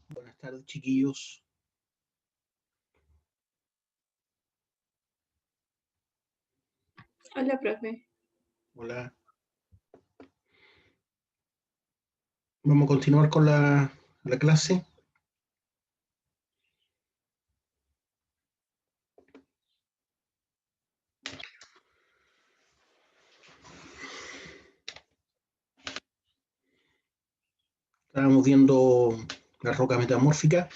Buenas tardes, chiquillos. Hola, profe. Hola. Vamos a continuar con la clase. Estábamos viendo la roca metamórfica.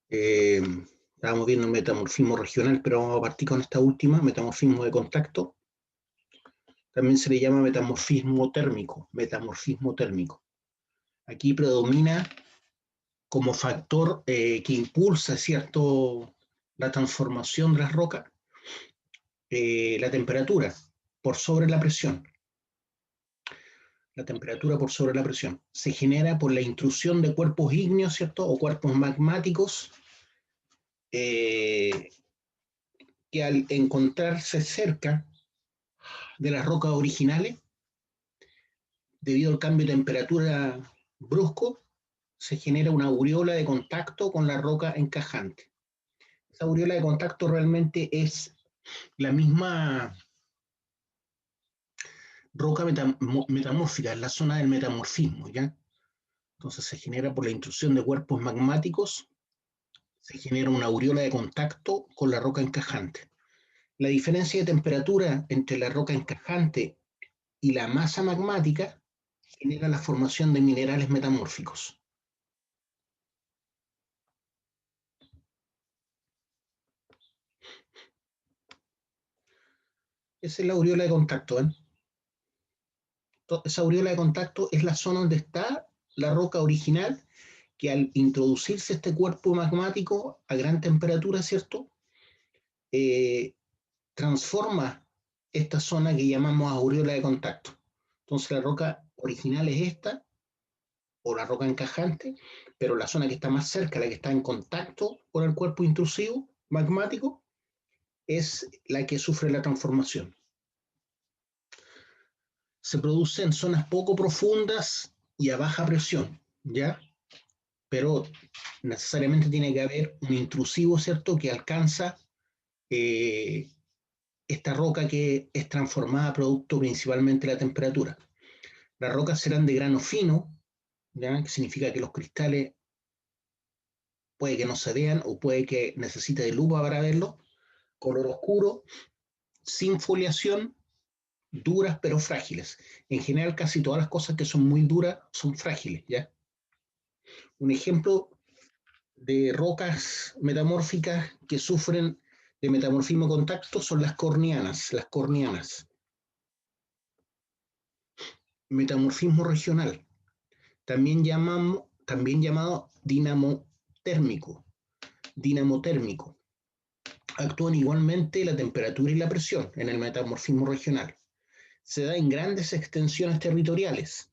Estábamos viendo el metamorfismo regional, pero vamos a partir con esta última, metamorfismo de contacto. También se le llama metamorfismo térmico, metamorfismo térmico. Aquí predomina como factor que impulsa, ¿cierto?, la transformación de las rocas, la temperatura por sobre la presión. La temperatura por sobre la presión. Se genera por la intrusión de cuerpos ígneos, ¿cierto? O cuerpos magmáticos que al encontrarse cerca de las rocas originales, debido al cambio de temperatura brusco, se genera una aureola de contacto con la roca encajante. Esa aureola de contacto realmente es la misma roca metamórfica, es la zona del metamorfismo, ¿ya? Entonces se genera por la intrusión de cuerpos magmáticos, se genera una aureola de contacto con la roca encajante. La diferencia de temperatura entre la roca encajante y la masa magmática genera la formación de minerales metamórficos. Esa es la aureola de contacto, ¿eh? Esa aureola de contacto es la zona donde está la roca original, que al introducirse este cuerpo magmático a gran temperatura, ¿cierto? Eh, transforma esta zona que llamamos aureola de contacto. Entonces la roca original es esta, o la roca encajante, pero la zona que está más cerca, la que está en contacto con el cuerpo intrusivo magmático, es la que sufre la transformación. Se produce en zonas poco profundas y a baja presión, ¿ya? Pero necesariamente tiene que haber un intrusivo, ¿cierto?, que alcanza eh, esta roca que es transformada producto principalmente de la temperatura. Las rocas serán de grano fino, ¿ya?, que significa que los cristales puede que no se vean o puede que necesite de lupa para verlo, color oscuro, sin foliación, duras pero frágiles. En general, casi todas las cosas que son muy duras son frágiles, ¿ya? Un ejemplo de rocas metamórficas que sufren de metamorfismo contacto son las cornianas. Las cornianas. Metamorfismo regional, también llamado dinamotérmico. Actúan igualmente la temperatura y la presión en el metamorfismo regional. Se da en grandes extensiones territoriales,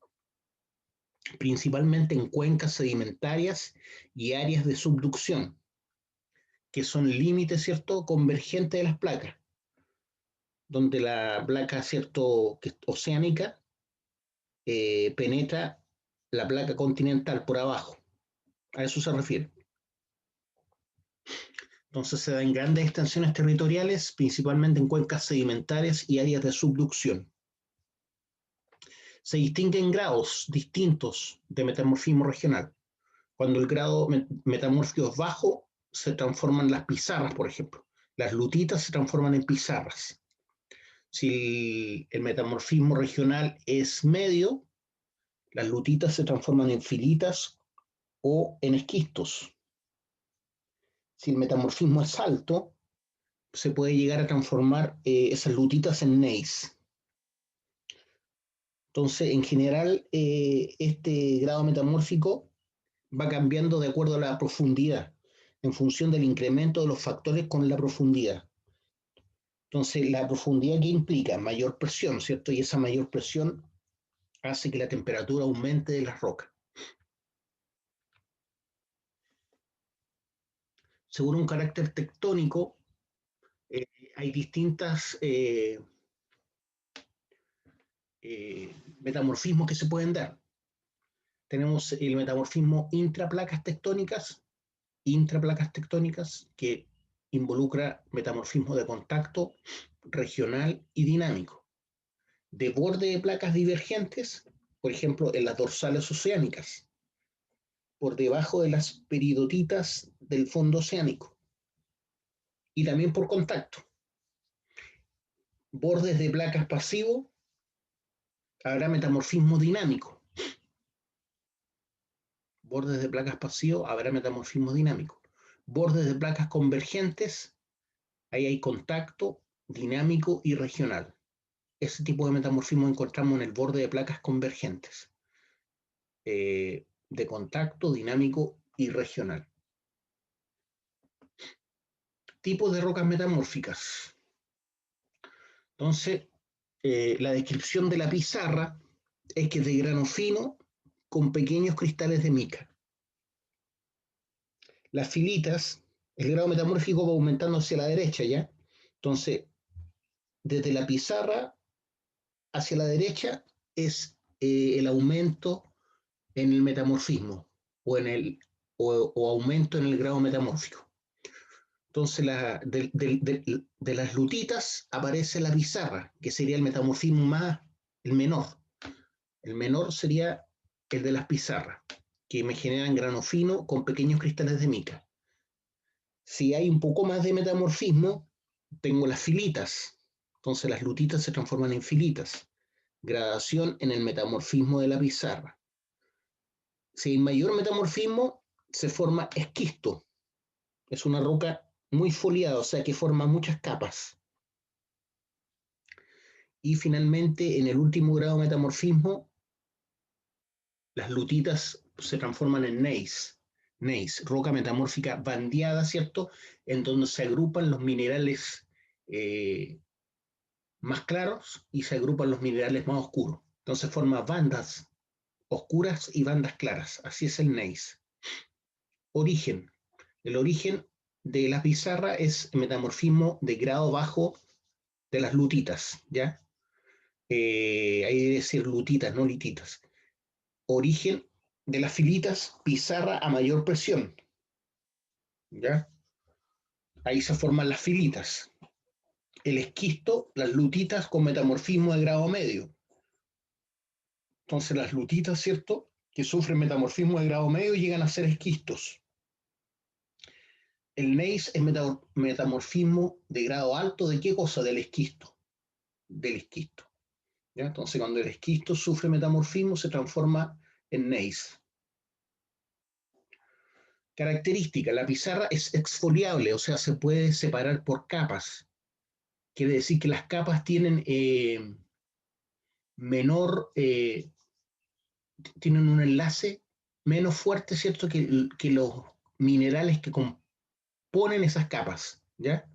principalmente en cuencas sedimentarias y áreas de subducción, que son límites, ¿cierto?, convergentes de las placas, donde la placa, ¿cierto?, oceánica penetra la placa continental por abajo. A eso se refiere. Entonces se da en grandes extensiones territoriales, principalmente en cuencas sedimentarias y áreas de subducción. Se distinguen grados distintos de metamorfismo regional. Cuando el grado metamórfico es bajo, se transforman las pizarras, por ejemplo. Las lutitas se transforman en pizarras. Si el metamorfismo regional es medio, las lutitas se transforman en filitas o en esquistos. Si el metamorfismo es alto, se puede llegar a transformar esas lutitas en gneiss. Entonces, en general, este grado metamórfico va cambiando de acuerdo a la profundidad, en función del incremento de los factores con la profundidad. Entonces, la profundidad que implica mayor presión, ¿cierto? Y esa mayor presión hace que la temperatura aumente de las rocas. Según un carácter tectónico, eh, hay distintas metamorfismos que se pueden dar. Tenemos el metamorfismo intraplacas tectónicas, que involucra metamorfismo de contacto, regional y dinámico. De borde de placas divergentes, por ejemplo, en las dorsales oceánicas, por debajo de las peridotitas del fondo oceánico, y también por contacto. Bordes de placas pasivo, habrá metamorfismo dinámico. Bordes de placas pasivo, habrá metamorfismo dinámico. Bordes de placas convergentes, ahí hay contacto dinámico y regional. Ese tipo de metamorfismo encontramos en el borde de placas convergentes, de contacto dinámico y regional. Tipos de rocas metamórficas. Entonces, la descripción de la pizarra es que es de grano fino con pequeños cristales de mica. Las filitas, el grado metamórfico va aumentando hacia la derecha, ¿ya? Entonces, desde la pizarra hacia la derecha es el aumento en el metamorfismo o aumento en el grado metamórfico. Entonces, de las lutitas aparece la pizarra, que sería el metamorfismo el menor. El menor sería el de las pizarras, que me generan grano fino con pequeños cristales de mica. Si hay un poco más de metamorfismo, tengo las filitas. Entonces las lutitas se transforman en filitas. Gradación en el metamorfismo de la pizarra. Si hay mayor metamorfismo, se forma esquisto. Es una roca muy foliada, o sea que forma muchas capas. Y finalmente, en el último grado de metamorfismo, las lutitas se transforman en gneiss, roca metamórfica bandeada, ¿cierto? En donde se agrupan los minerales más claros y se agrupan los minerales más oscuros. Entonces forma bandas oscuras y bandas claras. Así es el gneiss. Origen. El origen de la pizarra es metamorfismo de grado bajo de las lutitas, ¿ya? Hay que decir lutitas, no lititas. Origen de las filitas, pizarra a mayor presión, ¿ya? Ahí se forman las filitas. El esquisto, las lutitas con metamorfismo de grado medio. Entonces las lutitas, ¿cierto?, que sufren metamorfismo de grado medio llegan a ser esquistos. El gneiss es metamorfismo de grado alto, ¿de qué cosa? Del esquisto. Del esquisto. ¿Ya? Entonces cuando el esquisto sufre metamorfismo se transforma en gneiss. Característica, la pizarra es exfoliable, o sea, se puede separar por capas. Quiere decir que las capas tienen tienen un enlace menos fuerte, ¿cierto?, que los minerales que componen esas capas, ¿ya?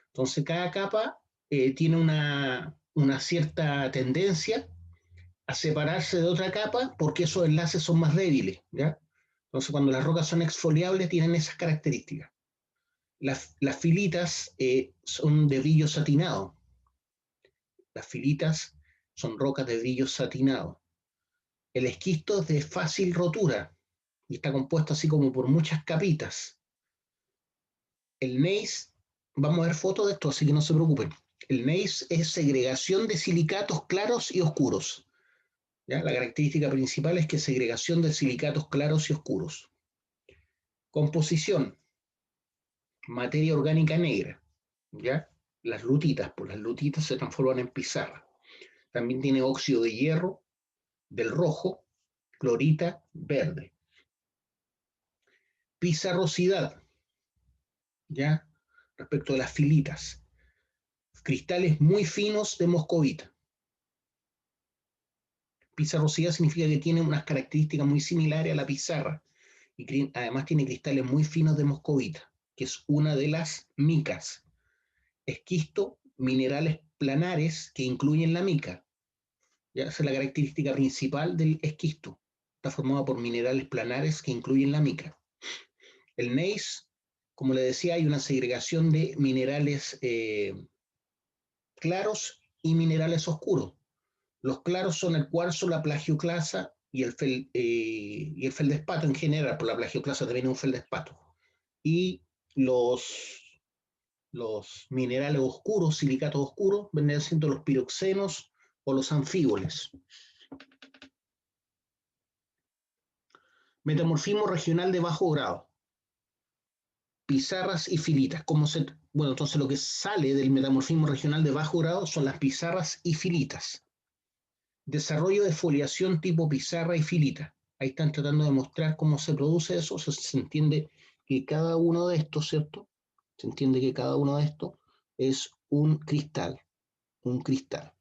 Entonces cada capa tiene una cierta tendencia a separarse de otra capa porque esos enlaces son más débiles, ¿ya? Entonces cuando las rocas son exfoliables tienen esas características. Las filitas son de brillo satinado. Las filitas son rocas de brillo satinado. El esquisto es de fácil rotura y está compuesto así como por muchas capitas. El gneiss, vamos a ver fotos de esto, así que no se preocupen. El gneiss es segregación de silicatos claros y oscuros. ¿Ya? La característica principal es que es segregación de silicatos claros y oscuros. Composición, materia orgánica negra, ¿ya? Las lutitas, pues las lutitas se transforman en pizarra. También tiene óxido de hierro, del rojo, clorita, verde. Pizarrosidad, ¿ya? Respecto de las filitas. Cristales muy finos de moscovita. Pizarrosidad significa que tiene unas características muy similares a la pizarra y además tiene cristales muy finos de moscovita, que es una de las micas. Esquisto, minerales planares que incluyen la mica. ¿Ya? Esa es la característica principal del esquisto. Está formado por minerales planares que incluyen la mica. El gneiss, como le decía, hay una segregación de minerales claros y minerales oscuros. Los claros son el cuarzo, la plagioclasa y el feldespato en general, por la plagioclasa también es un feldespato. Y los minerales oscuros, silicatos oscuros, vendrían siendo los piroxenos o los anfíboles. Metamorfismo regional de bajo grado. Pizarras y filitas. Bueno, entonces lo que sale del metamorfismo regional de bajo grado son las pizarras y filitas. Desarrollo de foliación tipo pizarra y filita. Ahí están tratando de mostrar cómo se produce eso. O sea, se entiende que cada uno de estos, ¿cierto? Se entiende que cada uno de estos es un cristal. Un cristal.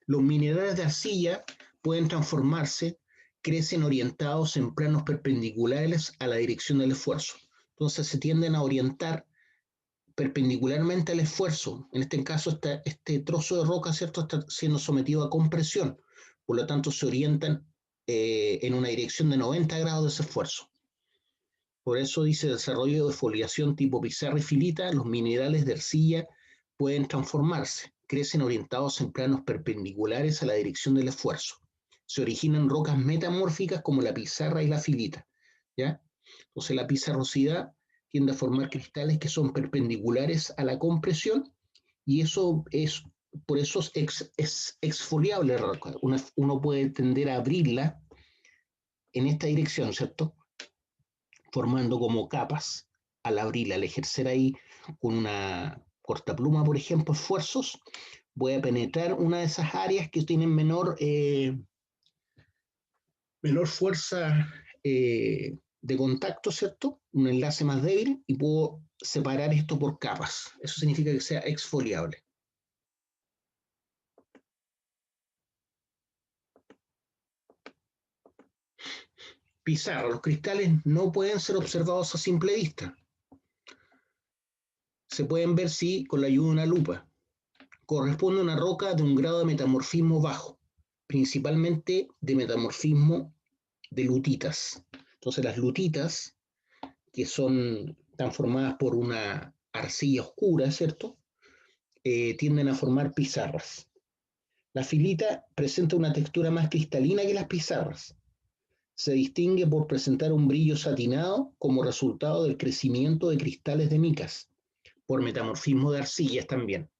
Los minerales de arcilla pueden transformarse, crecen orientados en planos perpendiculares a la dirección del esfuerzo. Entonces se tienden a orientar perpendicularmente al esfuerzo. En este caso, este trozo de roca, ¿cierto?, está siendo sometido a compresión. Por lo tanto, se orientan en una dirección de 90 grados de ese esfuerzo. Por eso dice desarrollo de foliación tipo pizarra y filita, los minerales de arcilla pueden transformarse, crecen orientados en planos perpendiculares a la dirección del esfuerzo. Se originan rocas metamórficas como la pizarra y la filita, ¿ya? Entonces la pizarrosidad tiende a formar cristales que son perpendiculares a la compresión y eso es, por eso es exfoliable. Uno puede tender a abrirla en esta dirección, ¿cierto? Formando como capas al abrirla, al ejercer ahí con una cortapluma, por ejemplo, esfuerzos, voy a penetrar una de esas áreas que tienen menor fuerza de contacto, ¿cierto? Un enlace más débil y puedo separar esto por capas. Eso significa que sea exfoliable. Pizarra. Los cristales no pueden ser observados a simple vista. Se pueden ver, sí, con la ayuda de una lupa. Corresponde a una roca de un grado de metamorfismo bajo, principalmente de metamorfismo de lutitas. Entonces las lutitas, que están formadas por una arcilla oscura, ¿cierto? Tienden a formar pizarras. La filita presenta una textura más cristalina que las pizarras. Se distingue por presentar un brillo satinado como resultado del crecimiento de cristales de micas, por metamorfismo de arcillas también.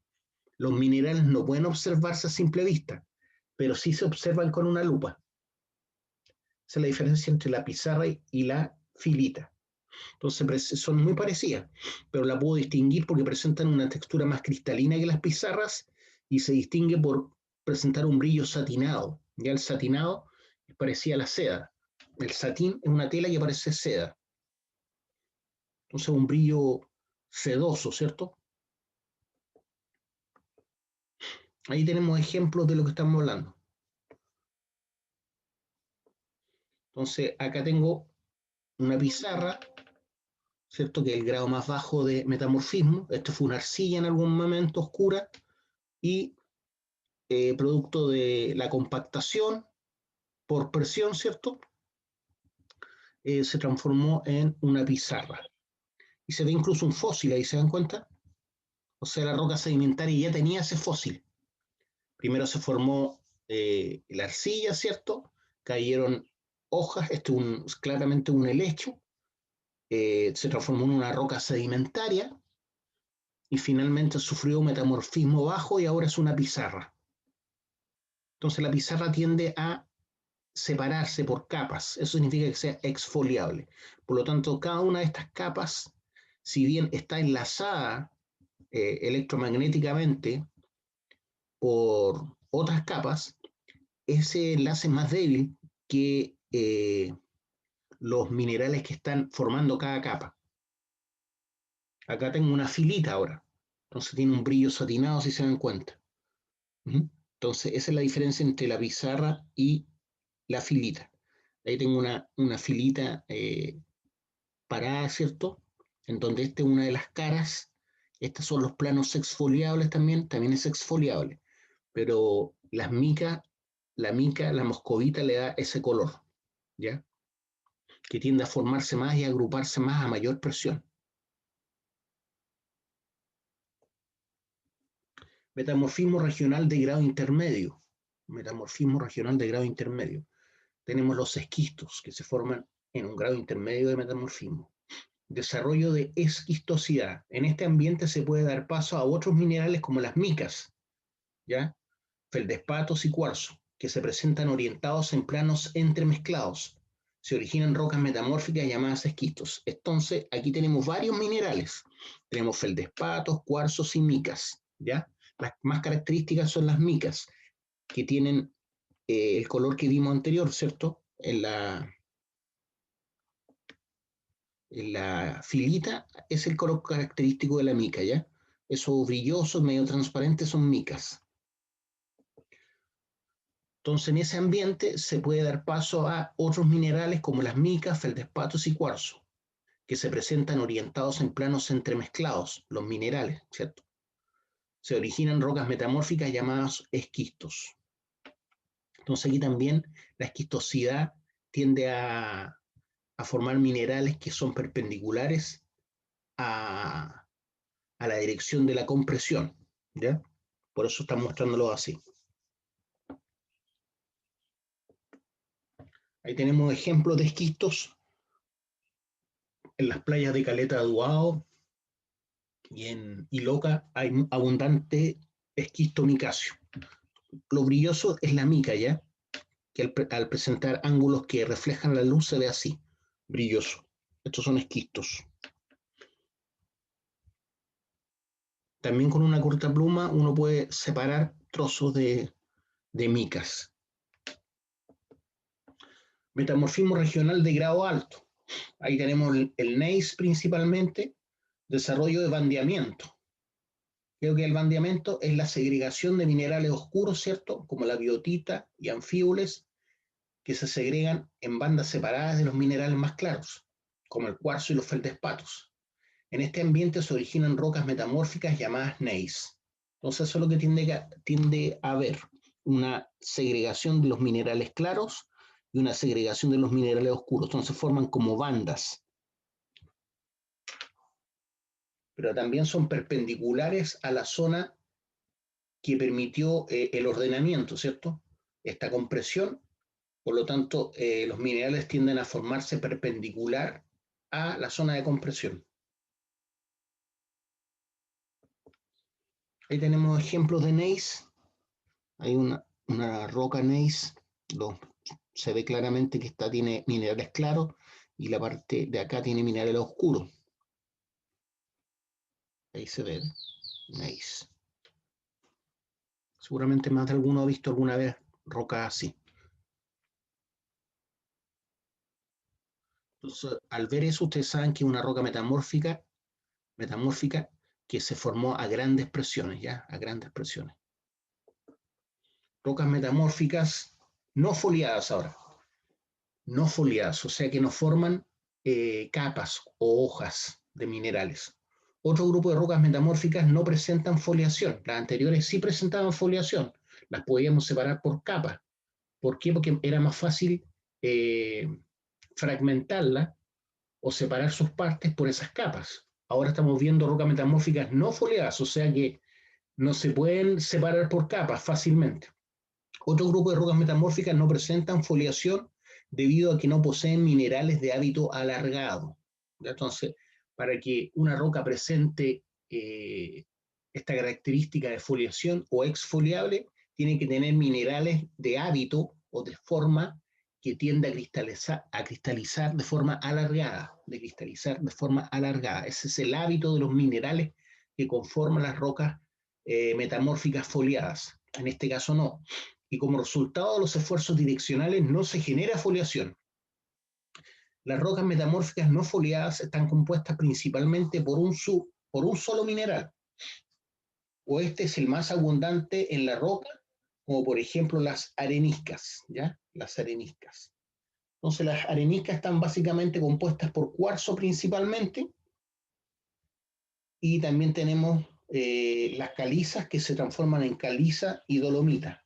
Los minerales no pueden observarse a simple vista, pero sí se observan con una lupa. Esa es la diferencia entre la pizarra y la filita. Entonces son muy parecidas, pero la puedo distinguir porque presentan una textura más cristalina que las pizarras y se distingue por presentar un brillo satinado. Ya el satinado parecía la seda. El satín es una tela que parece seda. Entonces un brillo sedoso, ¿cierto? Ahí tenemos ejemplos de lo que estamos hablando. Entonces acá tengo una pizarra, ¿cierto? Que es el grado más bajo de metamorfismo. Esto fue una arcilla en algún momento oscura y producto de la compactación por presión, ¿cierto? Se transformó en una pizarra. Y se ve incluso un fósil ahí, ¿se dan cuenta? O sea, la roca sedimentaria ya tenía ese fósil. Primero se formó la arcilla, ¿cierto? Cayeron hojas, es claramente un helecho, se transformó en una roca sedimentaria y finalmente sufrió un metamorfismo bajo y ahora es una pizarra. Entonces la pizarra tiende a separarse por capas, eso significa que sea exfoliable. Por lo tanto, cada una de estas capas, si bien está enlazada electromagnéticamente por otras capas, ese enlace es más débil que los minerales que están formando cada capa. Acá tengo una filita ahora, entonces tiene un brillo satinado si se dan cuenta. Entonces, esa es la diferencia entre la pizarra y la filita. Ahí tengo una filita parada, ¿cierto? En donde esta es una de las caras. Estos son los planos exfoliables también es exfoliable. Pero la mica, la moscovita le da ese color, ¿ya? Que tiende a formarse más y a agruparse más a mayor presión. Metamorfismo regional de grado intermedio. Metamorfismo regional de grado intermedio. tenemos los esquistos, que se forman en un grado intermedio de metamorfismo. Desarrollo de esquistosidad. En este ambiente se puede dar paso a otros minerales como las micas, ¿ya? Feldespatos y cuarzo, que se presentan orientados en planos entremezclados. Se originan rocas metamórficas llamadas esquistos. Entonces, aquí tenemos varios minerales. Tenemos feldespatos, cuarzos y micas, ¿ya? Las más características son las micas, que tienen el color que vimos anterior, ¿cierto? En la filita es el color característico de la mica, ¿ya? Esos brillosos, medio transparentes son micas. Entonces, en ese ambiente se puede dar paso a otros minerales como las micas, feldespatos y cuarzo, que se presentan orientados en planos entremezclados, los minerales, ¿cierto? Se originan rocas metamórficas llamadas esquistos. Entonces, aquí también la esquistosidad tiende a formar minerales que son perpendiculares a la dirección de la compresión, ¿ya? Por eso están mostrándolo así. Ahí tenemos ejemplos de esquistos en las playas de Caleta de Aduado y en Iloca hay abundante esquisto micacio. Lo brilloso es la mica, ¿ya? Que al presentar ángulos que reflejan la luz se ve así, brilloso. Estos son esquistos. También con una corta pluma uno puede separar trozos de micas. Metamorfismo regional de grado alto. Ahí tenemos el gneiss principalmente, desarrollo de bandeamiento. Creo que el bandeamiento es la segregación de minerales oscuros, ¿cierto? Como la biotita y anfíboles, que se segregan en bandas separadas de los minerales más claros, como el cuarzo y los feldespatos. En este ambiente se originan rocas metamórficas llamadas gneiss. Entonces eso es lo que tiende a haber, una segregación de los minerales claros y una segregación de los minerales oscuros. Entonces forman como bandas, pero también son perpendiculares a la zona que permitió el ordenamiento, ¿cierto? Esta compresión, por lo tanto, los minerales tienden a formarse perpendicular a la zona de compresión. Ahí tenemos ejemplos de gneiss. Hay una roca gneiss, se ve claramente que esta tiene minerales claros y la parte de acá tiene minerales oscuros. Ahí se ve gneiss. Seguramente más de alguno ha visto alguna vez roca así. Entonces, al ver eso, ustedes saben que es una roca metamórfica que se formó a grandes presiones, ¿ya? A grandes presiones. Rocas metamórficas no foliadas ahora, no foliadas, o sea que no forman capas o hojas de minerales. Otro grupo de rocas metamórficas no presentan foliación, las anteriores sí presentaban foliación, las podíamos separar por capas. ¿Por qué? Porque era más fácil fragmentarla o separar sus partes por esas capas. Ahora estamos viendo rocas metamórficas no foliadas, o sea que no se pueden separar por capas fácilmente. Otro grupo de rocas metamórficas no presentan foliación debido a que no poseen minerales de hábito alargado. Entonces, para que una roca presente esta característica de foliación o exfoliable, tiene que tener minerales de hábito o de forma que tiende a cristalizar de forma alargada, Ese es el hábito de los minerales que conforman las rocas metamórficas foliadas. En este caso no. Y como resultado de los esfuerzos direccionales no se genera foliación. Las rocas metamórficas no foliadas están compuestas principalmente por un solo mineral, o este es el más abundante en la roca, como por ejemplo las areniscas, ¿ya? Las areniscas. Entonces las areniscas están básicamente compuestas por cuarzo principalmente, y también tenemos las calizas que se transforman en caliza y dolomita.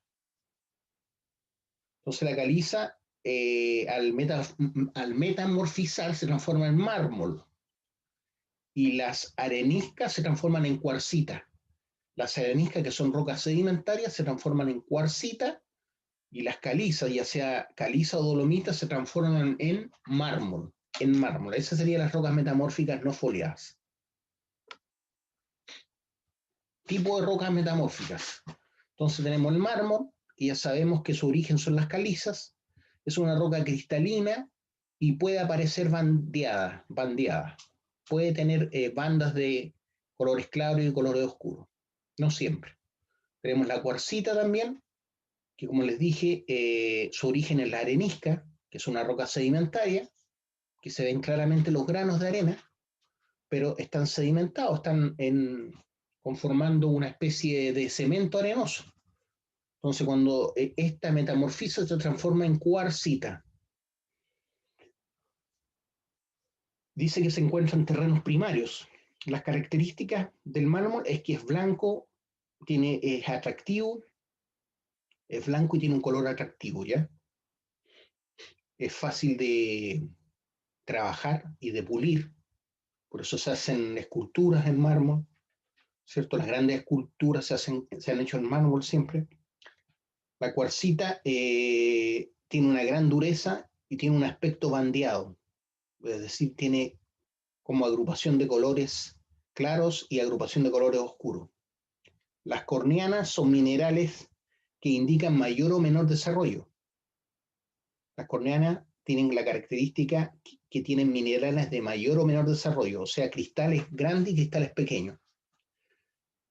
Entonces la caliza al metamorfizar se transforma en mármol y las areniscas se transforman en cuarcita. Las areniscas, que son rocas sedimentarias, se transforman en cuarcita Y las calizas, ya sea caliza o dolomita, se transforman en mármol. En mármol. Esas serían las rocas metamórficas no foliadas. Tipo de rocas metamórficas. Entonces tenemos el mármol, que ya sabemos que su origen son las calizas. Es una roca cristalina y puede aparecer bandeada. Puede tener bandas de colores claros y colores oscuros. No siempre. Tenemos la cuarcita también, que como les dije, su origen es la arenisca, que es una roca sedimentaria, que se ven claramente los granos de arena, pero están sedimentados, conformando una especie de cemento arenoso. Entonces, cuando esta metamorfiza se transforma en cuarcita, dice que se encuentra en terrenos primarios. Las características del mármol es que es blanco, es atractivo, es blanco y tiene un color atractivo, ¿ya? Es fácil de trabajar y de pulir, por eso se hacen esculturas en mármol, ¿cierto? Las grandes esculturas se han hecho en mármol siempre. La cuarcita tiene una gran dureza y tiene un aspecto bandeado, es decir, tiene como agrupación de colores claros y agrupación de colores oscuros. Las cornianas son minerales que indican mayor o menor desarrollo. Las cornianas tienen la característica que tienen minerales de mayor o menor desarrollo, o sea, cristales grandes y cristales pequeños.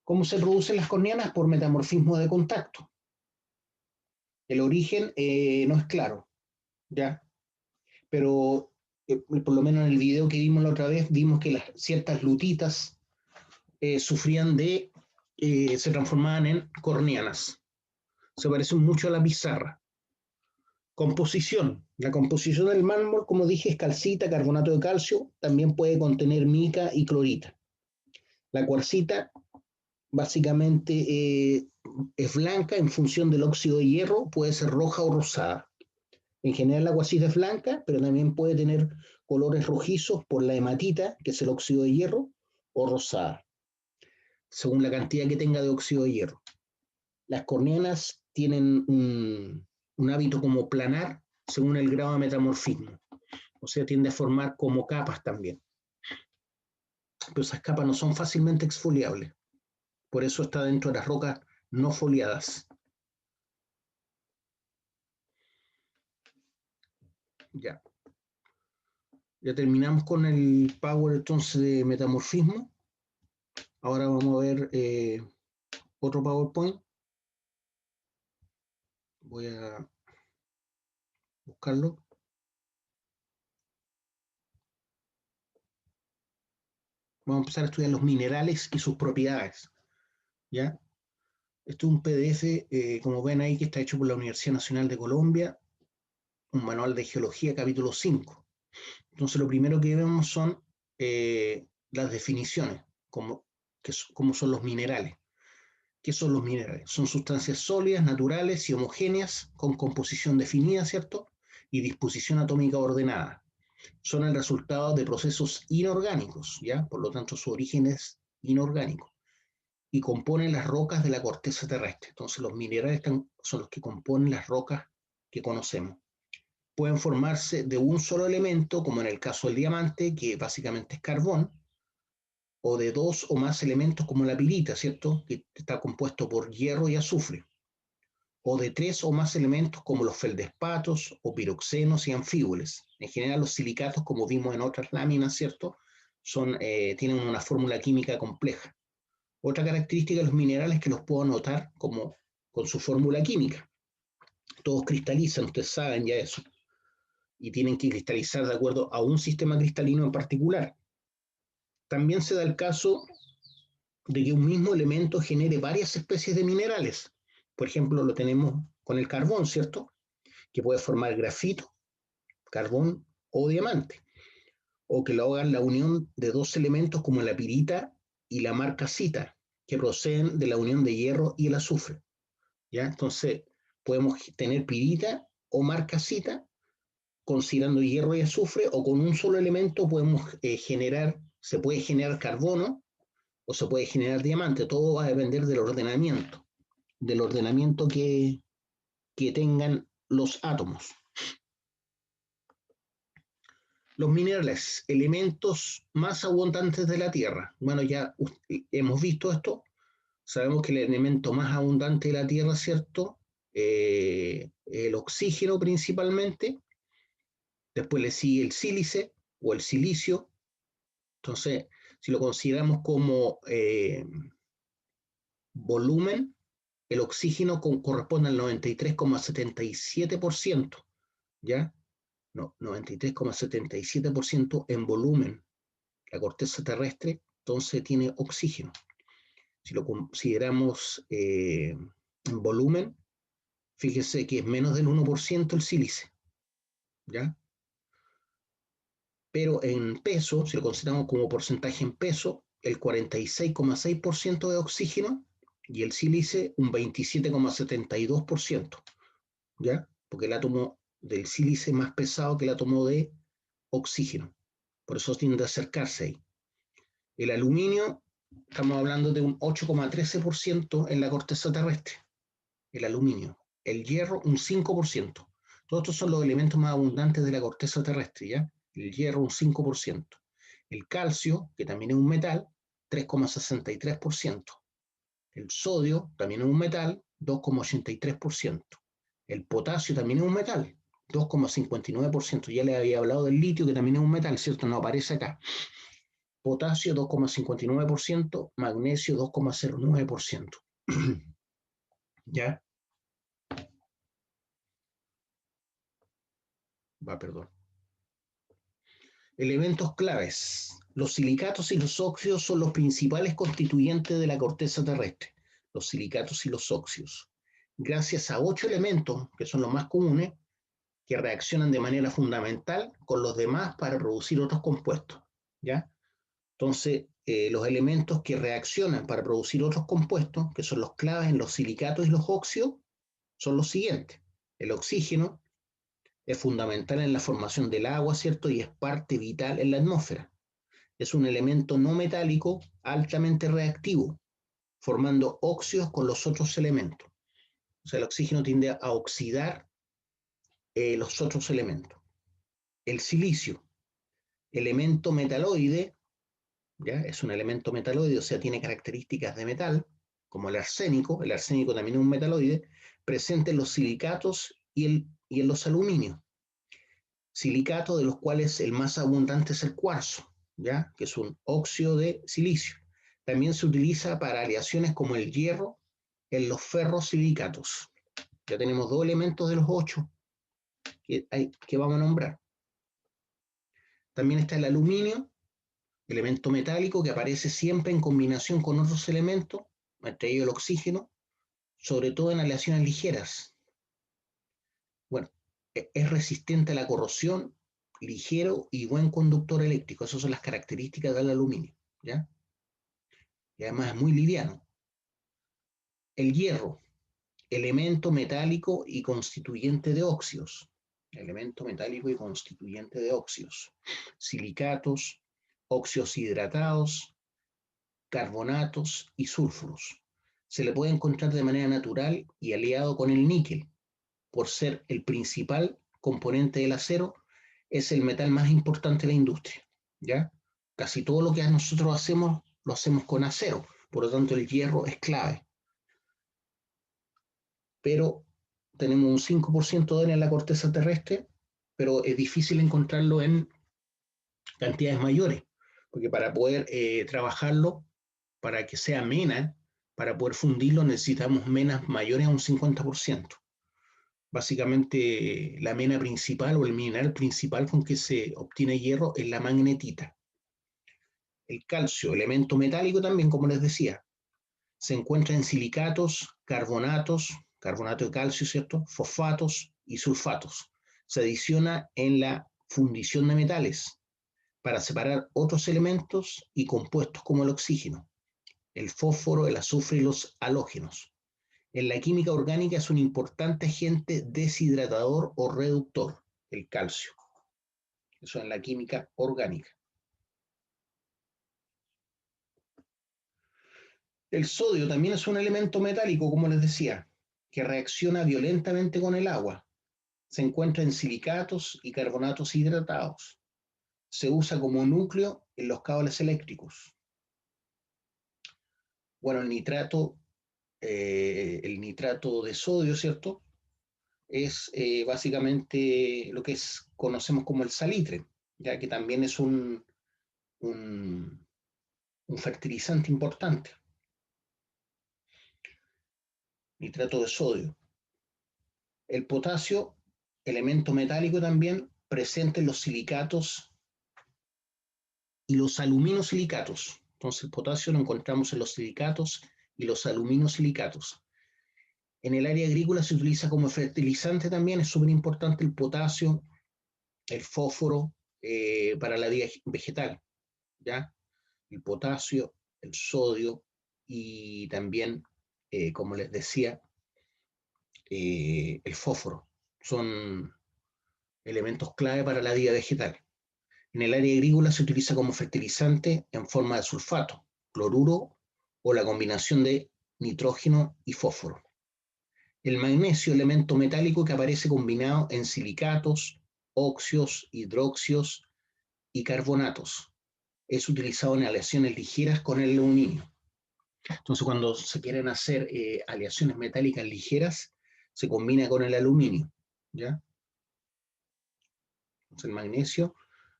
¿Cómo se producen las cornianas? Por metamorfismo de contacto. El origen no es claro, ¿ya? Pero por lo menos en el video que vimos la otra vez, vimos que ciertas lutitas se transformaban en cornianas. Se parecen mucho a la pizarra. Composición. La composición del mármol, como dije, es calcita, carbonato de calcio, también puede contener mica y clorita. La cuarcita básicamente es blanca en función del óxido de hierro, puede ser roja o rosada. En general la cuarcita es blanca, pero también puede tener colores rojizos por la hematita, que es el óxido de hierro, o rosada, según la cantidad que tenga de óxido de hierro. Las cornianas tienen un hábito como planar según el grado de metamorfismo, o sea, tiende a formar como capas también. Pero esas capas no son fácilmente exfoliables, por eso está dentro de las rocas no foliadas. Ya, ya terminamos con el power entonces de metamorfismo. Ahora vamos a ver otro PowerPoint. Voy a buscarlo. Vamos a empezar a estudiar los minerales y sus propiedades. ¿Ya? Esto es un PDF, como ven ahí, que está hecho por la Universidad Nacional de Colombia, un manual de geología, capítulo 5. Entonces, lo primero que vemos son las definiciones, como son los minerales. ¿Qué son los minerales? Son sustancias sólidas, naturales y homogéneas, con composición definida, ¿cierto? Y disposición atómica ordenada. Son el resultado de procesos inorgánicos, ¿ya? Por lo tanto, su origen es inorgánico. Y componen las rocas de la corteza terrestre. Entonces, los minerales son los que componen las rocas que conocemos. Pueden formarse de un solo elemento, como en el caso del diamante, que básicamente es carbón, o de dos o más elementos como la pirita, ¿cierto? Que está compuesto por hierro y azufre, o de tres o más elementos como los feldespatos o piroxenos y anfíboles. En general los silicatos, como vimos en otras láminas, ¿cierto? Tienen una fórmula química compleja. Otra característica de los minerales es que los puedo anotar con su fórmula química. Todos cristalizan, ustedes saben ya eso, y tienen que cristalizar de acuerdo a un sistema cristalino en particular. También se da el caso de que un mismo elemento genere varias especies de minerales. Por ejemplo, lo tenemos con el carbón, ¿cierto? Que puede formar grafito, carbón o diamante. O que lo hagan la unión de dos elementos como la pirita y la marcasita, que proceden de la unión de hierro y el azufre. ¿Ya? Entonces, podemos tener pirita o marcasita considerando hierro y azufre, o con un solo elemento se puede generar carbono o se puede generar diamante. Todo va a depender del ordenamiento que tengan los átomos. Los minerales, elementos más abundantes de la Tierra. Bueno, ya hemos visto esto. Sabemos que el elemento más abundante de la Tierra, ¿cierto? El oxígeno principalmente. Después le sigue el sílice o el silicio. Entonces, si lo consideramos como volumen, el oxígeno corresponde al 93,77%, ¿ya? No, 93,77% en volumen. La corteza terrestre, entonces, tiene oxígeno. Si lo consideramos en volumen, fíjese que es menos del 1% el sílice, ¿ya? Pero en peso, si lo consideramos como porcentaje en peso, el 46,6% de oxígeno y el sílice un 27,72%, ¿ya? Porque el átomo del sílice es más pesado que el átomo de oxígeno. Por eso tiende a acercarse ahí. El aluminio, estamos hablando de un 8,13% en la corteza terrestre. El aluminio. El hierro, un 5%. Todos estos son los elementos más abundantes de la corteza terrestre, ¿ya? El hierro, un 5%. El calcio, que también es un metal, 3,63%. El sodio, también es un metal, 2,83%. El potasio también es un metal, 2,59%. Ya les había hablado del litio, que también es un metal, ¿cierto? No aparece acá. Potasio, 2,59%. Magnesio, 2,09%. ¿Ya? Perdón. Elementos claves. Los silicatos y los óxidos son los principales constituyentes de la corteza terrestre. Los silicatos y los óxidos. Gracias a 8 elementos, que son los más comunes, que reaccionan de manera fundamental con los demás para producir otros compuestos, ¿ya? Entonces, los elementos que reaccionan para producir otros compuestos, que son los claves en los silicatos y los óxidos, son los siguientes. El oxígeno es fundamental en la formación del agua, ¿cierto? Y es parte vital en la atmósfera. Es un elemento no metálico altamente reactivo, formando óxidos con los otros elementos. O sea, el oxígeno tiende a oxidar los otros elementos. El silicio, elemento metaloide, ¿ya? Es un elemento metaloide, o sea, tiene características de metal, como el arsénico también es un metaloide, presente en los silicatos y en los aluminios. Silicatos, de los cuales el más abundante es el cuarzo, ¿ya? Que es un óxido de silicio. También se utiliza para aleaciones como el hierro en los ferrosilicatos. Ya tenemos 2 elementos de los 8 que vamos a nombrar. También está el aluminio, elemento metálico que aparece siempre en combinación con otros elementos, entre ellos el oxígeno, sobre todo en aleaciones ligeras. Bueno, es resistente a la corrosión, ligero y buen conductor eléctrico. Esas son las características del aluminio, ¿ya? Y además es muy liviano. El hierro, elemento metálico y constituyente de óxidos. Elemento metálico y constituyente de óxidos. Silicatos, óxidos hidratados, carbonatos y sulfuros. Se le puede encontrar de manera natural y aliado con el níquel, por ser el principal componente del acero, es el metal más importante de la industria, ¿ya? Casi todo lo que nosotros hacemos, lo hacemos con acero, por lo tanto el hierro es clave. Pero tenemos un 5% de él en la corteza terrestre, pero es difícil encontrarlo en cantidades mayores, porque para poder trabajarlo, para que sea mena, para poder fundirlo necesitamos menas mayores a un 50%. Básicamente la mena principal o el mineral principal con que se obtiene hierro es la magnetita. El calcio, elemento metálico también, como les decía, se encuentra en silicatos, carbonatos, carbonato de calcio, ¿cierto? Fosfatos y sulfatos. Se adiciona en la fundición de metales para separar otros elementos y compuestos como el oxígeno, el fósforo, el azufre y los halógenos. En la química orgánica es un importante agente deshidratador o reductor, el calcio. Eso en la química orgánica. El sodio también es un elemento metálico, como les decía, que reacciona violentamente con el agua. Se encuentra en silicatos y carbonatos hidratados. Se usa como núcleo en los cables eléctricos. Bueno, el nitrato de sodio, ¿cierto? Es básicamente lo que conocemos como el salitre, ya que también es un fertilizante importante. Nitrato de sodio. El potasio, elemento metálico también, presente en los silicatos y los aluminosilicatos. Entonces, el potasio lo encontramos en los silicatos y los aluminosilicatos. En el área agrícola se utiliza como fertilizante también, es súper importante el potasio, el fósforo para la vida vegetal, ¿ya? El potasio, el sodio y también, como les decía, el fósforo. Son elementos clave para la vida vegetal. En el área agrícola se utiliza como fertilizante en forma de sulfato, cloruro o la combinación de nitrógeno y fósforo. El magnesio, elemento metálico que aparece combinado en silicatos, óxidos, hidróxidos y carbonatos. Es utilizado en aleaciones ligeras con el aluminio. Entonces, cuando se quieren hacer aleaciones metálicas ligeras, se combina con el aluminio, ¿ya? Entonces, el magnesio,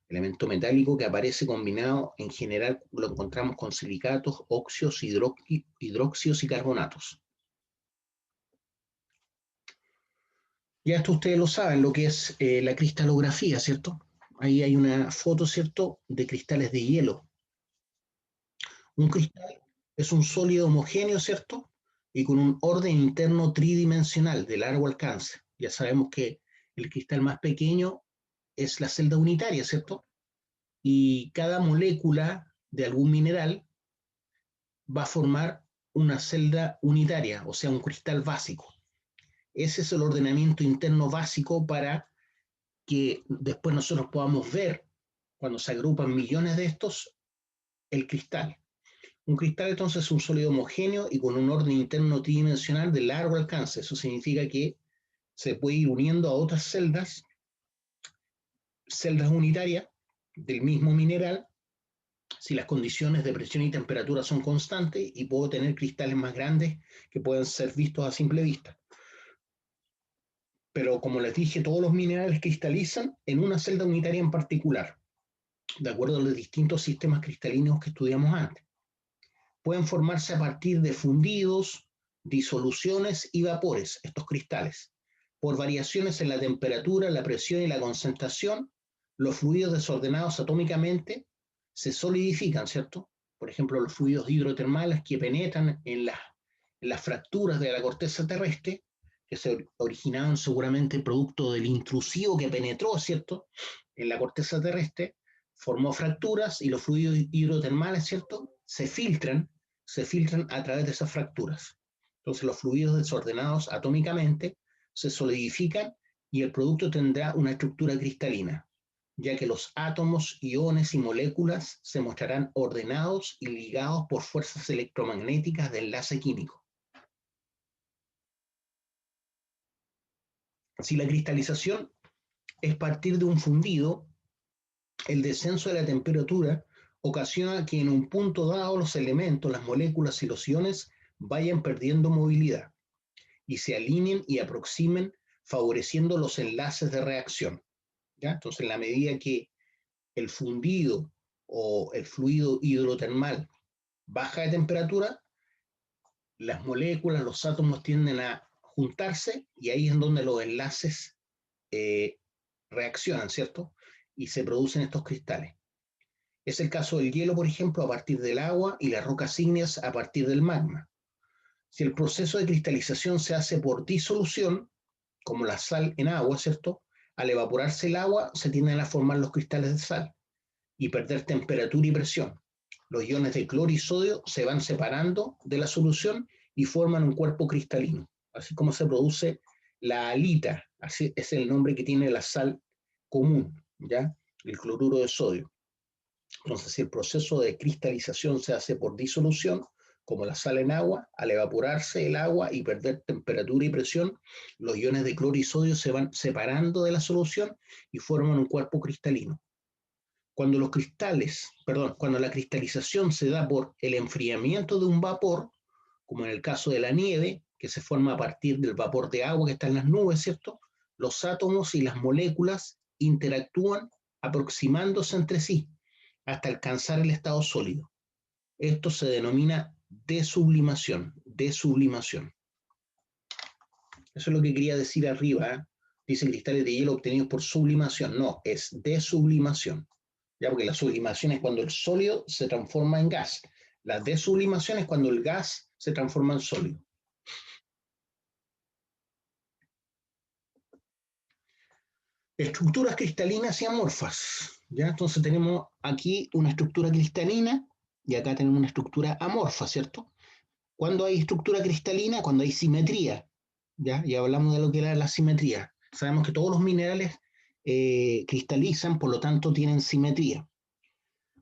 elemento metálico que aparece combinado, en general lo encontramos con silicatos, óxidos, hidróxidos y carbonatos. Ya esto ustedes lo saben, lo que es la cristalografía, ¿cierto? Ahí hay una foto, ¿cierto?, de cristales de hielo. Un cristal es un sólido homogéneo, ¿cierto? Y con un orden interno tridimensional de largo alcance. Ya sabemos que el cristal más pequeño es la celda unitaria, ¿cierto? Y cada molécula de algún mineral va a formar una celda unitaria, o sea, un cristal básico. Ese es el ordenamiento interno básico para que después nosotros podamos ver, cuando se agrupan millones de estos, el cristal. Un cristal entonces es un sólido homogéneo y con un orden interno tridimensional de largo alcance. Eso significa que se puede ir uniendo a otras celdas unitarias del mismo mineral, si las condiciones de presión y temperatura son constantes, y puedo tener cristales más grandes que pueden ser vistos a simple vista. Pero como les dije, todos los minerales cristalizan en una celda unitaria en particular, de acuerdo a los distintos sistemas cristalinos que estudiamos antes. Pueden formarse a partir de fundidos, disoluciones y vapores, estos cristales. Por variaciones en la temperatura, la presión y la concentración, los fluidos desordenados atómicamente se solidifican, ¿cierto? Por ejemplo, los fluidos hidrotermales que penetran en las fracturas de la corteza terrestre, que se originaron seguramente producto del intrusivo que penetró, ¿cierto?, en la corteza terrestre, formó fracturas y los fluidos hidrotermales, ¿cierto?, se filtran a través de esas fracturas. Entonces los fluidos desordenados atómicamente se solidifican y el producto tendrá una estructura cristalina, ya que los átomos, iones y moléculas se mostrarán ordenados y ligados por fuerzas electromagnéticas de enlace químico. Si la cristalización es partir de un fundido, el descenso de la temperatura ocasiona que en un punto dado los elementos, las moléculas y los iones vayan perdiendo movilidad y se alineen y aproximen, favoreciendo los enlaces de reacción, ¿ya? Entonces, en la medida que el fundido o el fluido hidrotermal baja de temperatura, las moléculas, los átomos tienden a juntarse y ahí es donde los enlaces reaccionan, ¿cierto? Y se producen estos cristales. Es el caso del hielo, por ejemplo, a partir del agua, y las rocas ígneas a partir del magma. Si el proceso de cristalización se hace por disolución, como la sal en agua, ¿cierto? Al evaporarse el agua se tienden a formar los cristales de sal y perder temperatura y presión. Los iones de cloro y sodio se van separando de la solución y forman un cuerpo cristalino, así como se produce la halita, así es el nombre que tiene la sal común, ¿ya? El cloruro de sodio. Entonces, si el proceso de cristalización se hace por disolución, como la sal en agua, al evaporarse el agua y perder temperatura y presión, los iones de cloro y sodio se van separando de la solución y forman un cuerpo cristalino. Cuando los cristales, perdón, cuando la cristalización se da por el enfriamiento de un vapor, como en el caso de la nieve, que se forma a partir del vapor de agua que está en las nubes, ¿cierto? Los átomos y las moléculas interactúan aproximándose entre sí hasta alcanzar el estado sólido. Esto se denomina desublimación, desublimación. Eso es lo que quería decir arriba, ¿eh? Dice cristales de hielo obtenidos por sublimación. No, es desublimación. Ya, porque la sublimación es cuando el sólido se transforma en gas. La desublimación es cuando el gas se transforma en sólido. Estructuras cristalinas y amorfas. ¿Ya? Entonces tenemos aquí una estructura cristalina y acá tenemos una estructura amorfa, ¿cierto? Cuando hay estructura cristalina, cuando hay simetría. Ya hablamos de lo que era la simetría. Sabemos que todos los minerales cristalizan, por lo tanto tienen simetría.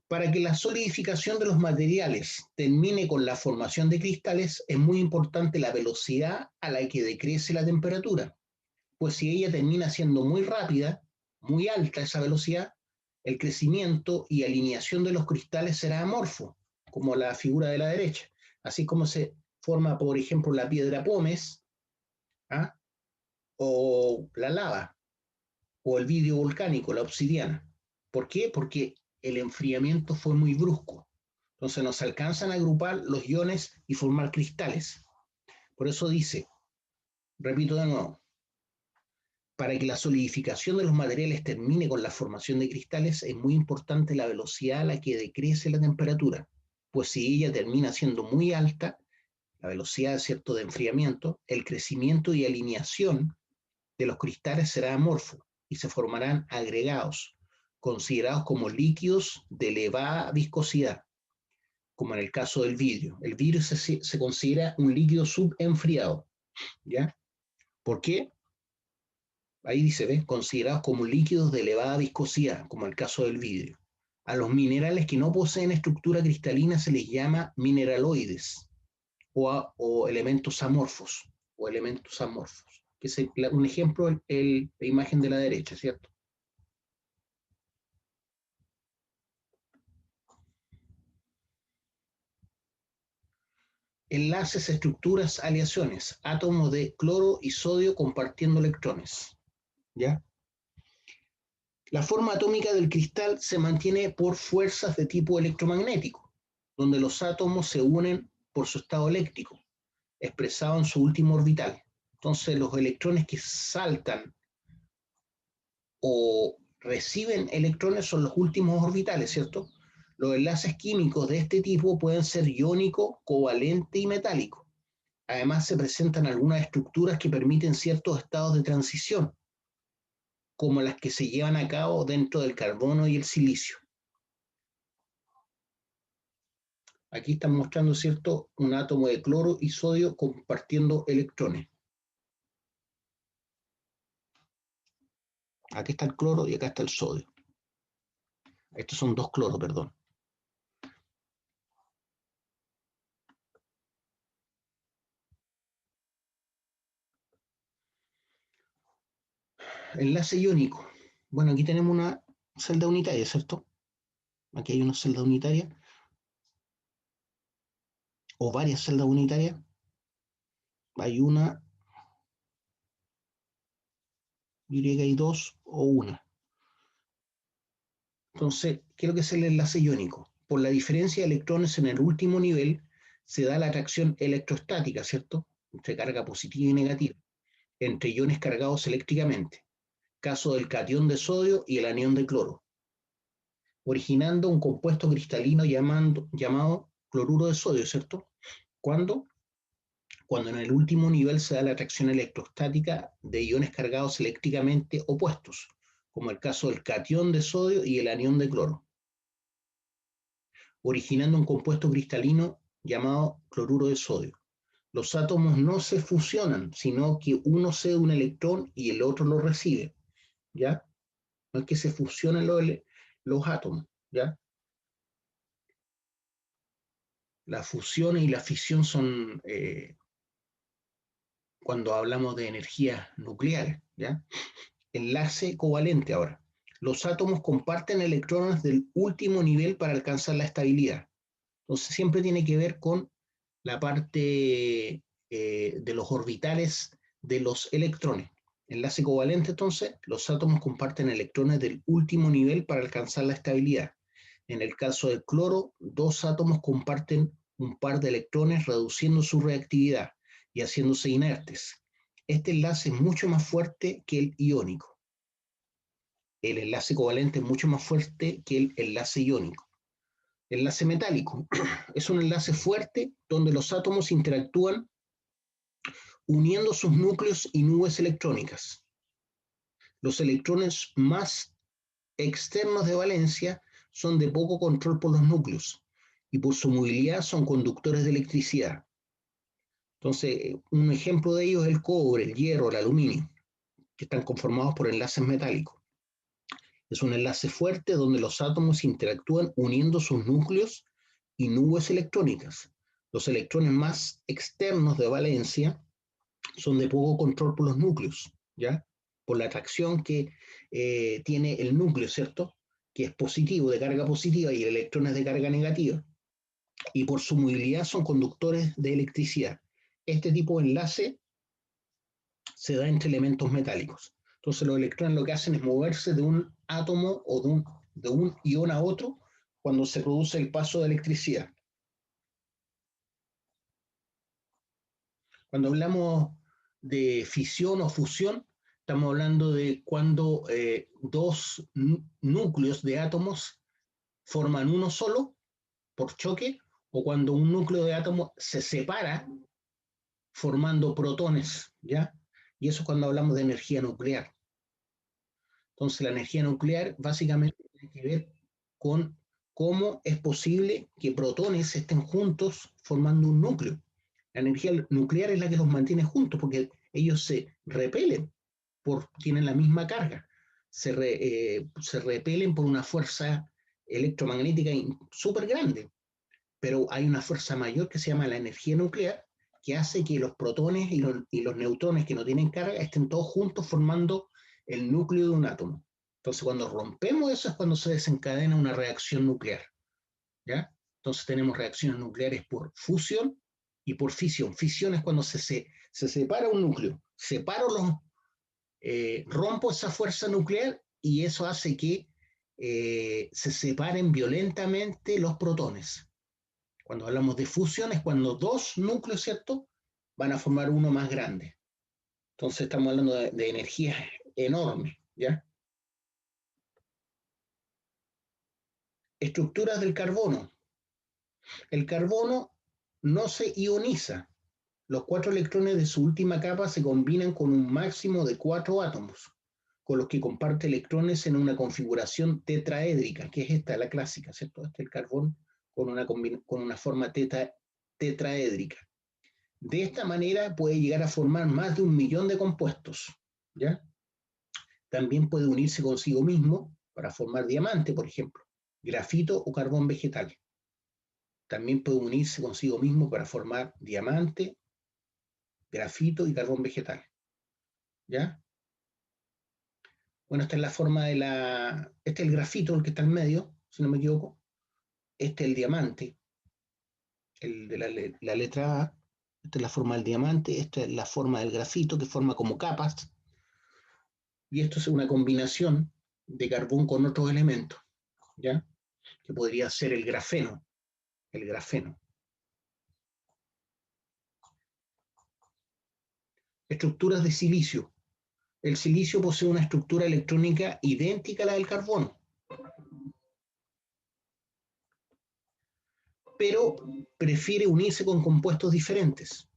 Para que la solidificación de los materiales termine con la formación de cristales, es muy importante la velocidad a la que decrece la temperatura, pues si ella termina siendo muy rápida, muy alta esa velocidad, el crecimiento y alineación de los cristales será amorfo, como la figura de la derecha, así como se forma, por ejemplo, la piedra pómez, ¿ah? O la lava, o el vidrio volcánico, la obsidiana. ¿Por qué? Porque el enfriamiento fue muy brusco. Entonces nos alcanzan a agrupar los iones y formar cristales. Por eso dice, repito de nuevo, para que la solidificación de los materiales termine con la formación de cristales es muy importante la velocidad a la que decrece la temperatura, pues si ella termina siendo muy alta, la velocidad, ¿cierto?, de enfriamiento, el crecimiento y alineación de los cristales será amorfo y se formarán agregados, considerados como líquidos de elevada viscosidad, como en el caso del vidrio. El vidrio se considera un líquido subenfriado, ¿ya? ¿Por qué? Ahí dice, ¿ves? Considerados como líquidos de elevada viscosidad, como el caso del vidrio. A los minerales que no poseen estructura cristalina se les llama mineraloides o elementos amorfos, que es un ejemplo, la imagen de la derecha, ¿cierto? Enlaces, estructuras, aleaciones, átomos de cloro y sodio compartiendo electrones, ¿ya? La forma atómica del cristal se mantiene por fuerzas de tipo electromagnético, donde los átomos se unen por su estado eléctrico, expresado en su último orbital. Entonces, los electrones que saltan o reciben electrones son los últimos orbitales, ¿cierto? Los enlaces químicos de este tipo pueden ser iónico, covalente y metálico. Además, se presentan algunas estructuras que permiten ciertos estados de transición, como las que se llevan a cabo dentro del carbono y el silicio. Aquí están mostrando, ¿cierto?, un átomo de cloro y sodio compartiendo electrones. Aquí está el cloro y acá está el sodio. Estos son dos cloros, perdón. Enlace iónico. Bueno, aquí tenemos una celda unitaria, ¿cierto? Aquí hay una celda unitaria o varias celdas unitarias. Hay una, diría que hay dos o una. Entonces, ¿qué es lo que es el enlace iónico? Por la diferencia de electrones en el último nivel, se da la atracción electrostática, ¿cierto? Entre carga positiva y negativa, entre iones cargados eléctricamente. Caso del catión de sodio y el anión de cloro, originando un compuesto cristalino llamado cloruro de sodio, ¿cierto? ¿Cuándo? Cuando en el último nivel se da la atracción electrostática de iones cargados eléctricamente opuestos, como el caso del catión de sodio y el anión de cloro, originando un compuesto cristalino llamado cloruro de sodio. Los átomos no se fusionan, sino que uno cede un electrón y el otro lo recibe, ¿ya? No es que se fusionen los átomos, ¿ya? La fusión y la fisión son cuando hablamos de energías nucleares, ¿ya? Enlace covalente ahora. Los átomos comparten electrones del último nivel para alcanzar la estabilidad. Entonces siempre tiene que ver con la parte de los orbitales de los electrones. Enlace covalente, entonces, los átomos comparten electrones del último nivel para alcanzar la estabilidad. En el caso del cloro, dos átomos comparten un par de electrones reduciendo su reactividad y haciéndose inertes. Este enlace es mucho más fuerte que el iónico. El enlace covalente es mucho más fuerte que el enlace iónico. Enlace metálico es un enlace fuerte donde los átomos interactúan uniendo sus núcleos y nubes electrónicas. Los electrones más externos de valencia son de poco control por los núcleos y por su movilidad son conductores de electricidad. Entonces, un ejemplo de ello es el cobre, el hierro, el aluminio, que están conformados por enlaces metálicos. Es un enlace fuerte donde los átomos interactúan uniendo sus núcleos y nubes electrónicas. Los electrones más externos de valencia son de poco control por los núcleos, ¿ya? Por la atracción que tiene el núcleo, ¿cierto? Que es positivo, de carga positiva, y el electrón es de carga negativa. Y por su movilidad son conductores de electricidad. Este tipo de enlace se da entre elementos metálicos. Entonces los electrones lo que hacen es moverse de un átomo o de un ion a otro cuando se produce el paso de electricidad. Cuando hablamos de fisión o fusión, estamos hablando de cuando dos núcleos de átomos forman uno solo por choque, o cuando un núcleo de átomos se separa formando protones, ¿ya? Y eso es cuando hablamos de energía nuclear. Entonces, la energía nuclear básicamente tiene que ver con cómo es posible que protones estén juntos formando un núcleo. La energía nuclear es la que los mantiene juntos porque ellos se repelen, tienen la misma carga, se repelen por una fuerza electromagnética súper grande, pero hay una fuerza mayor que se llama la energía nuclear que hace que los protones y los neutrones que no tienen carga estén todos juntos formando el núcleo de un átomo. Entonces, cuando rompemos eso es cuando se desencadena una reacción nuclear, ¿ya? Entonces tenemos reacciones nucleares por fusión y por fisión. Fisión es cuando se separa un núcleo, rompo esa fuerza nuclear y eso hace que se separen violentamente los protones. Cuando hablamos de fusión es cuando dos núcleos, ¿cierto?, van a formar uno más grande. Entonces estamos hablando de energías enormes, ¿ya? Estructuras del carbono. El carbono no se ioniza. Los 4 electrones de su última capa se combinan con un máximo de 4 átomos, con los que comparte electrones en una configuración tetraédrica, que es esta, la clásica, ¿cierto? Este es el carbón con una forma tetraédrica. De esta manera puede llegar a formar más de 1.000.000 de compuestos, ¿ya? También puede unirse consigo mismo para formar diamante, por ejemplo, grafito o carbón vegetal. También puede unirse consigo mismo para formar diamante, grafito y carbón vegetal, ¿ya? Bueno, esta es la forma de este es el grafito, el que está en medio, si no me equivoco. Este es el diamante, el de la letra A. Esta es la forma del diamante, esta es la forma del grafito, que forma como capas. Y esto es una combinación de carbón con otros elementos, ¿ya? Que podría ser el grafeno, el grafeno. Estructuras de silicio. El silicio posee una estructura electrónica idéntica a la del carbono, pero prefiere unirse con compuestos diferentes.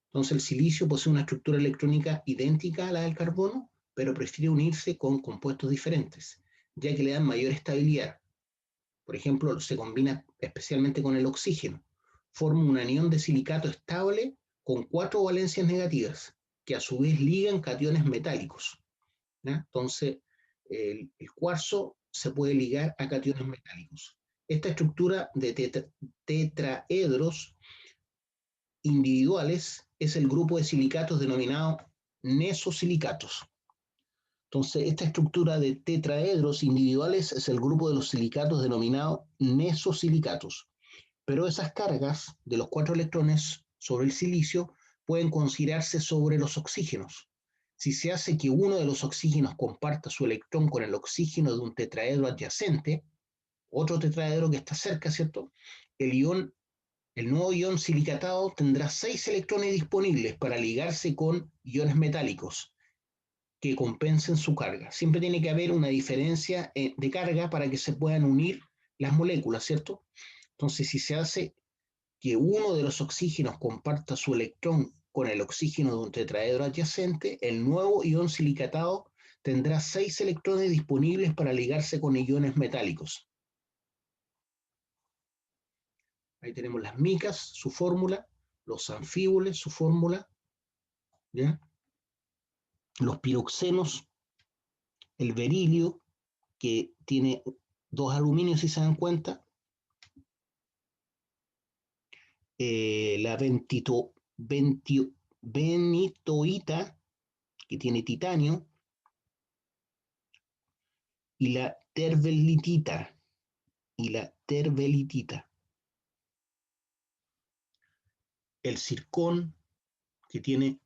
Entonces el silicio posee una estructura electrónica idéntica a la del carbono, pero prefiere unirse con compuestos diferentes, ya que le dan mayor estabilidad. Por ejemplo, se combina especialmente con el oxígeno. Forma un anión de silicato estable con 4 valencias negativas, que a su vez ligan cationes metálicos, ¿ya? Entonces, el cuarzo se puede ligar a cationes metálicos. Esta estructura de tetraedros individuales es el grupo de silicatos denominado nesosilicatos. Entonces, esta estructura de tetraedros individuales es el grupo de los silicatos denominado nesosilicatos. Pero esas cargas de los 4 electrones sobre el silicio pueden considerarse sobre los oxígenos. Si se hace que uno de los oxígenos comparta su electrón con el oxígeno de un tetraedro adyacente, otro tetraedro que está cerca, ¿cierto? El nuevo ion silicatado tendrá 6 electrones disponibles para ligarse con iones metálicos que compensen su carga. Siempre tiene que haber una diferencia de carga para que se puedan unir las moléculas, ¿cierto? Entonces, si se hace que uno de los oxígenos comparta su electrón con el oxígeno de un tetraedro adyacente, el nuevo ion silicatado tendrá 6 electrones disponibles para ligarse con iones metálicos. Ahí tenemos las micas, su fórmula, los anfíboles, su fórmula, ¿ya? Los piroxenos, el berilio, que tiene 2 aluminios, si se dan cuenta, la benitoíta, que tiene titanio, y la tervelitita, el zircón, que tiene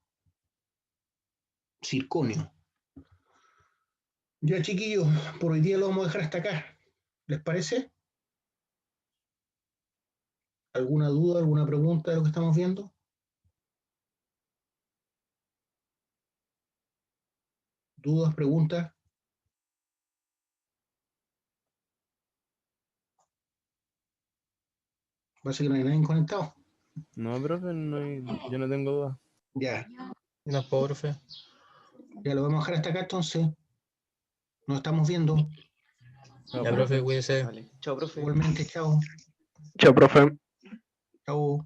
circonio. Ya, chiquillos, por hoy día lo vamos a dejar hasta acá. ¿Les parece? ¿Alguna duda, alguna pregunta de lo que estamos viendo? ¿Dudas, preguntas? Parece que no hay nadie conectado. No, profe, yo no tengo duda. Ya, No, profe. ya lo vamos a dejar hasta acá entonces. Nos estamos viendo. Ya, profe, cuídese. Vale. Chao, profe. Igualmente, chao. Chao, profe. Chao.